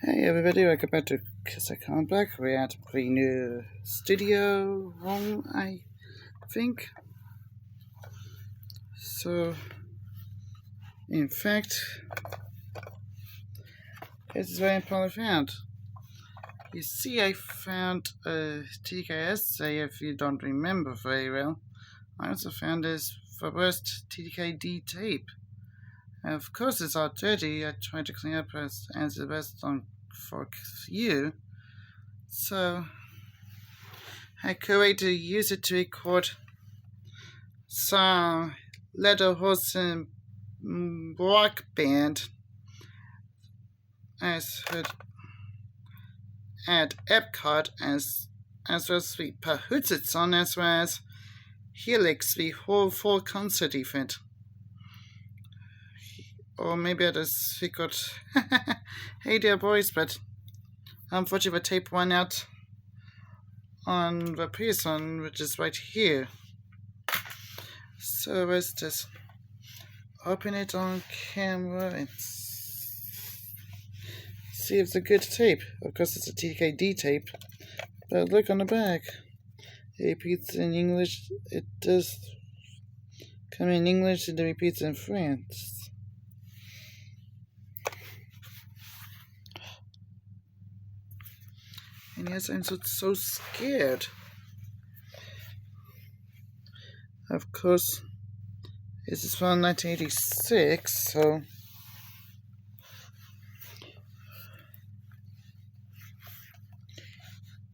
Hey everybody, welcome back to Cassette Back. We're at the new studio room, I think. So, in fact, this is very important found. You see, I found a TDK if you don't remember very well. I also found this first TDK D tape. Of course, it's all dirty. I tried to clean up as the best for you. So, I could to use it to record some Leather Horse and rock band as heard at Epcot as well as the Pahuzit on as well as Helix, the whole full concert event. Or maybe I just figured, hey there boys, but unfortunately the tape went out on the previous one, which is right here. So let's just open it on camera and see if it's a good tape. Of course it's a TDK D tape, but look on the back. It repeats in English. It does come in English and it repeats in French. And yes, I'm so scared. Of course, this is from 1986, so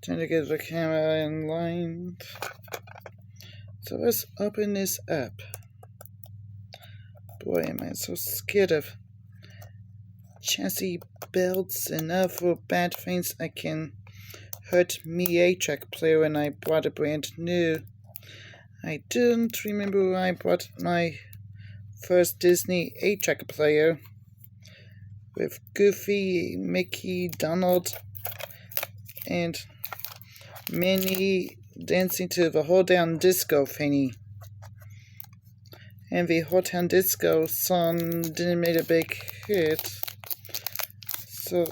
trying to get the camera in line. So let's open this up. Boy, am I so scared of chassis belts and other bad things that can hurt me 8-track player when I bought a brand new. I don't remember when I bought my first Disney 8-track player with Goofy, Mickey, Donald, and Minnie dancing to the Hold Down Disco thingy. And the Hold Down Disco song didn't make a big hit. So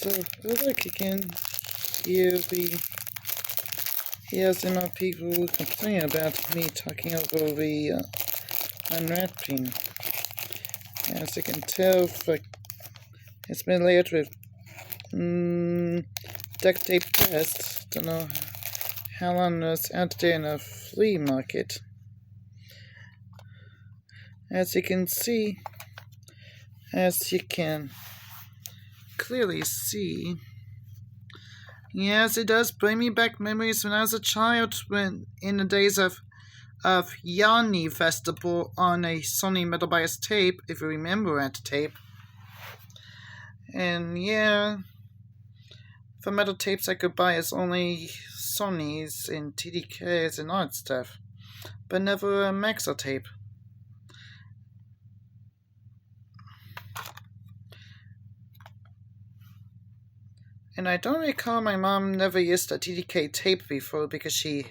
look, you can hear some more people complain about me talking over the unwrapping. As you can tell, it's been layered with duct tape dust. Don't know how long it's out there in a flea market. As you can clearly see, yes, it does bring me back memories when I was a child, when in the days of Yanni Festival on a Sony Metal Bias tape, if you remember that tape. And yeah, for metal tapes I could buy is only Sonys and TDKs and all that stuff, but never a Maxell tape. And I don't recall my mom never used a TDK tape before because she's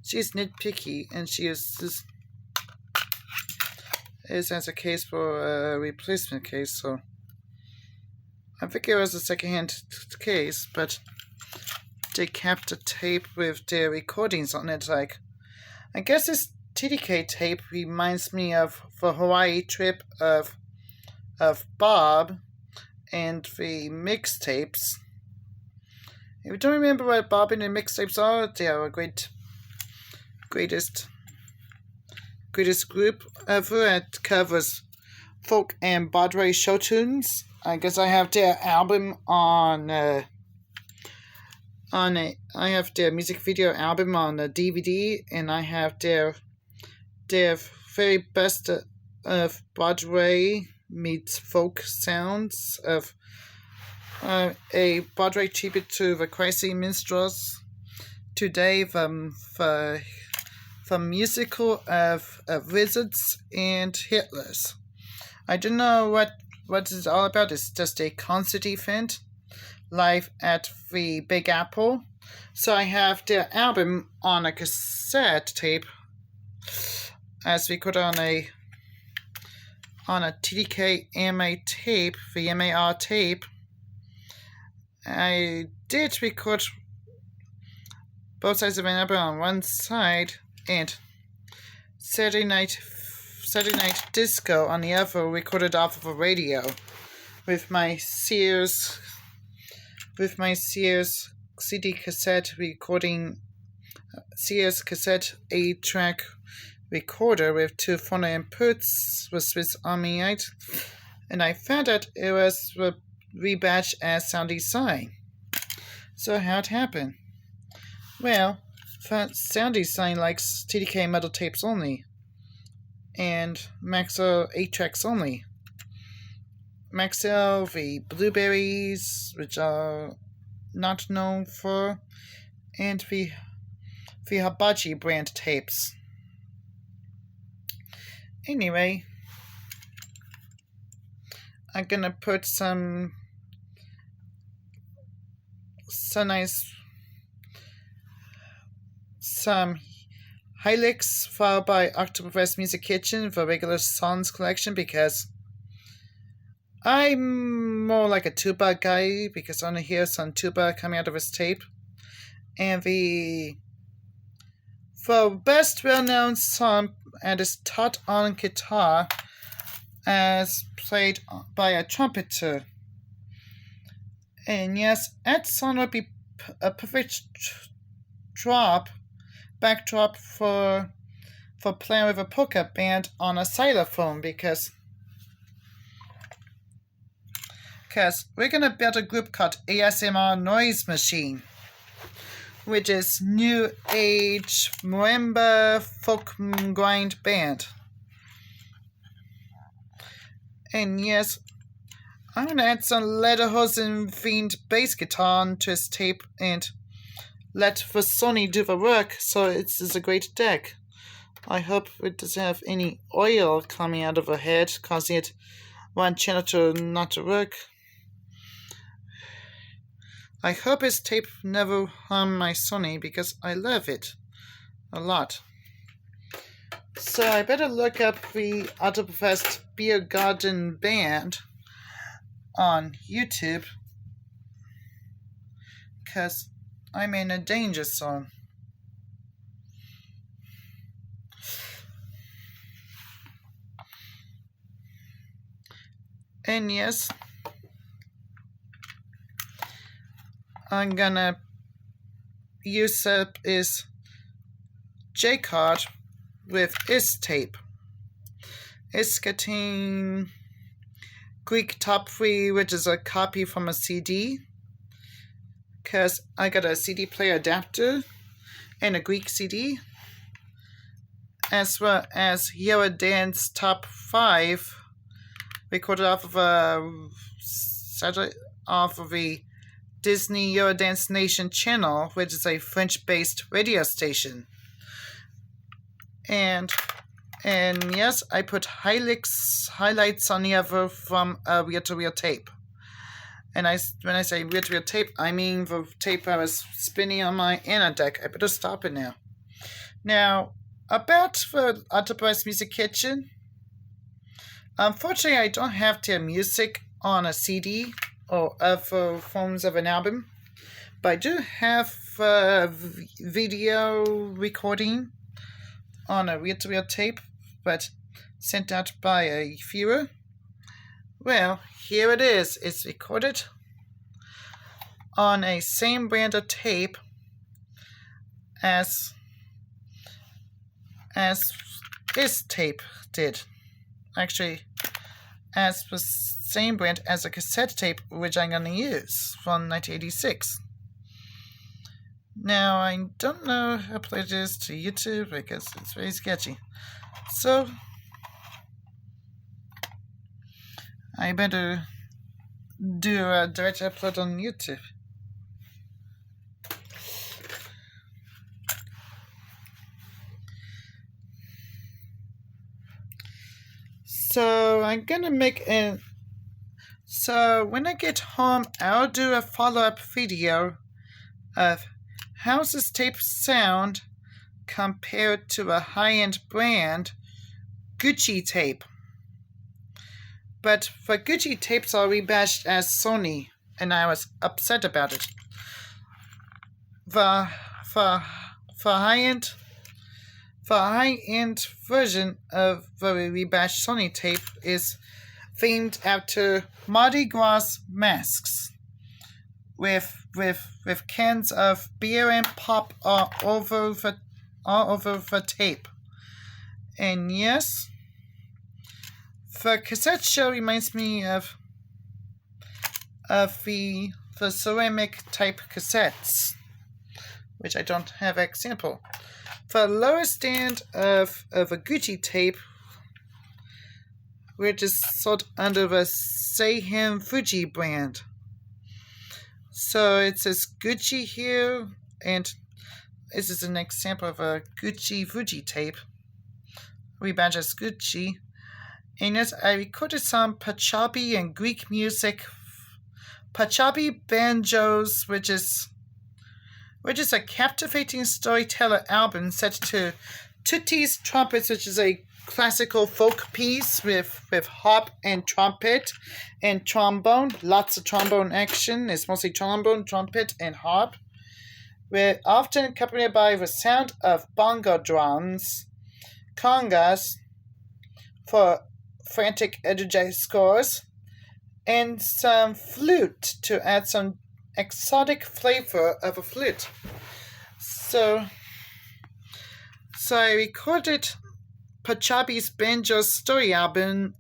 nitpicky and she is as a case for a replacement case, so I think it was a secondhand case, but they kept a tape with their recordings on it. Like, I guess this TDK tape reminds me of the Hawaii trip of Bob and the mixtapes. If you don't remember what Bob and the mixtapes are, they are a greatest group ever that covers folk and Broadway show tunes. I guess I have their album I have their music video album on a DVD, and I have their very best of Broadway meets folk sounds of a Broadway tribute to the crazy minstrels. Today, from musical of Wizards and Hitlers. I don't know what it's all about. It's just a concert event live at the Big Apple. So I have their album on a cassette tape as we put on on a TDK MA tape, the MAR tape. I did record both sides of an number on one side and Saturday Night Disco on the other, recorded off of a radio with my Sears CD cassette recording, Sears cassette 8-track recorder with 2 phono inputs with Swiss Army knife, and I found out it was rebadged as Sound Design. So how'd it happen? Well, Sound Design likes TDK metal tapes only, and Maxell 8-tracks only. Maxell, the Blueberries, which are not known for, and the Hibachi brand tapes. Anyway, I'm gonna put some Hilux followed by Octoberfest Music Kitchen for regular songs collection, because I'm more like a tuba guy, because I want to hear some tuba coming out of his tape. And the best well-known song, and is taught on guitar as played by a trumpeter. And yes, that song would be a perfect backdrop for playing with a polka band on a xylophone, because we're gonna build a group called ASMR Noise Machine, which is new age marimba folk grind band. And yes, I'm gonna add some Lederhosen themed bass guitar onto his tape and let the Sony do the work, so it is a great deck. I hope it doesn't have any oil coming out of her head, causing it one channel to not to work. I hope his tape never harm my Sony, because I love it a lot. So I better look up the Oktoberfest Beer Garden Band on YouTube, because I'm in a danger zone. And yes, I'm gonna use up is J-Card with his tape. It's getting Greek Top 3, which is a copy from a CD, because I got a CD player adapter and a Greek CD, as well as Eurodance Top 5, recorded off of the Disney Eurodance Nation channel, which is a French-based radio station. And yes, I put highlights on the other from a reel-to-reel tape. And when I say reel-to-reel tape, I mean the tape I was spinning on my inner deck. I better stop it now. Now, about the Oktoberfest Music Kitchen. Unfortunately, I don't have their music on a CD or other forms of an album, but I do have video recording on a reel-to-reel tape, but sent out by a viewer. Well, here it is. It's recorded on a same brand of tape as this tape did. Actually, as the same brand as a cassette tape, which I'm going to use from 1986. Now, I don't know how to play this to YouTube because it's very sketchy. So, I better do a direct upload on YouTube. So I'm gonna make so when I get home, I'll do a follow-up video of how's this tape sound compared to a high-end brand Gucci tape. But the Gucci tapes are rebadged as Sony, and I was upset about it. The high-end version of the rebadged Sony tape is themed after Mardi Gras masks, with cans of beer and pop all over the tape. And yes, the cassette shell reminds me of the ceramic type cassettes, which I don't have an example. The lower stand of a Gucci tape, which is sold under the Seihan Fuji brand. So it says Gucci here, and this is an example of a Gucci Fuji tape. Rebadged as Gucci. And yes, I recorded some Punjabi and Greek music. Punjabi banjos, which is a captivating storyteller album set to Tutti's Trumpets, which is a classical folk piece with harp and trumpet and trombone. Lots of trombone action. It's mostly trombone, trumpet, and harp. We're often accompanied by the sound of bongo drums, congas for frantic, energized scores, and some flute to add some exotic flavor of a flute. So I recorded Punjabi's banjo story album.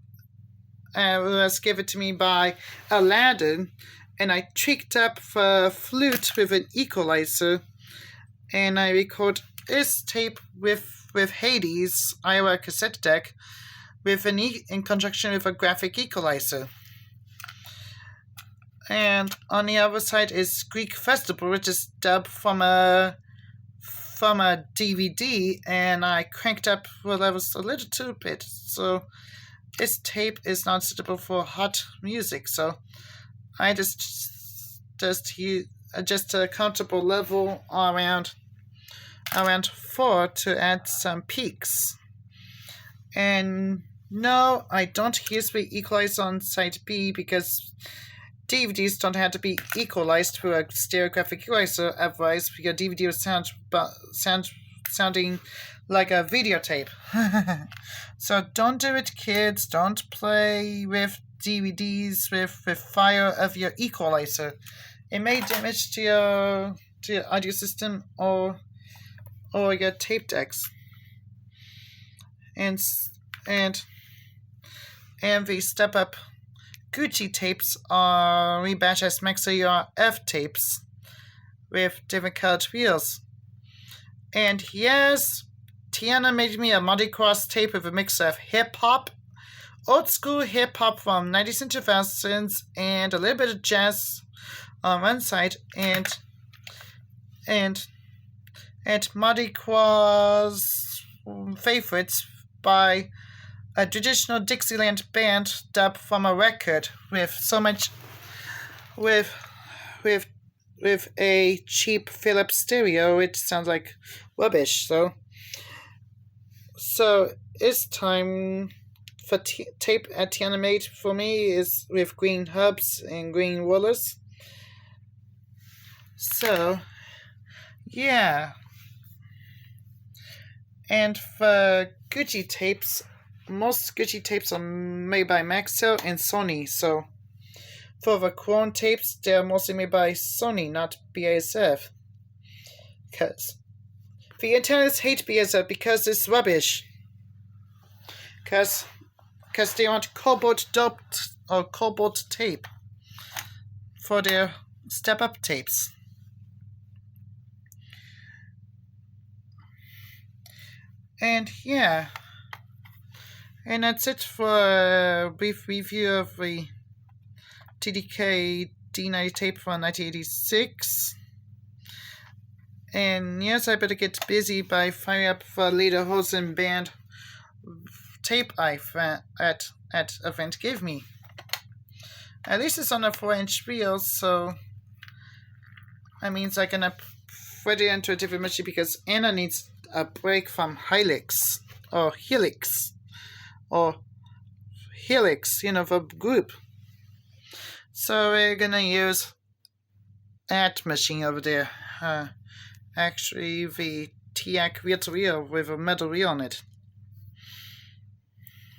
It was given to me by Aladdin, and I tweaked up the flute with an equalizer, and I record this tape with Hades Iowa cassette deck with in conjunction with a graphic equalizer. And on the other side is Greek Festival, which is dubbed from a DVD, and I cranked up the levels a little too bit, so this tape is not suitable for hot music. So I just adjust a comfortable level around 4 to add some peaks. And no, I don't use the equalizer on side B because DVDs don't have to be equalized through a stereographic equalizer, otherwise your DVD will sounding like a videotape. So don't do it, kids. Don't play with DVDs with fire of your equalizer. It may damage to your audio system or your tape decks. And the step-up Gucci tapes are rebadged as Maxo F tapes with different colored wheels. And yes, Tiana made me a Mardi Gras tape with a mix of hip-hop, old-school hip-hop from 90s and 2000s, and a little bit of jazz on one side, and Mardi Gras favorites by a traditional Dixieland band dubbed from a record with a cheap Philips stereo. It sounds like rubbish. So it's time for tape at Tiana made for me is with green hubs and green rollers. So yeah, and for Gucci tapes, most Gucci tapes are made by Maxell and Sony, so for the Chrome tapes, they're mostly made by Sony, not BASF. Because the internals hate BASF because it's rubbish. Because they want cobalt doped or cobalt tape for their step-up tapes. And yeah. And that's it for a brief review of the TDK D90 tape from 1986. And yes, I better get busy by firing up the Lederhosen band tape I at event gave me. At least it's on a 4-inch reel, so that means I can put it into a different machine because Anna needs a break from Helix or helix, the group. So we're gonna use that machine over there. Actually, the TDK virtual wheel with a metal wheel on it.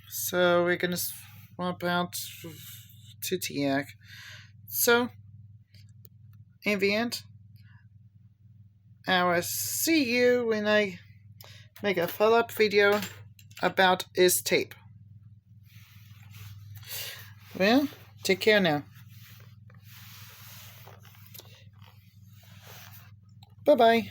So we're gonna swap out to TDK. So, in the end, I will see you when I make a follow-up video about this tape. Well, take care now. Bye-bye.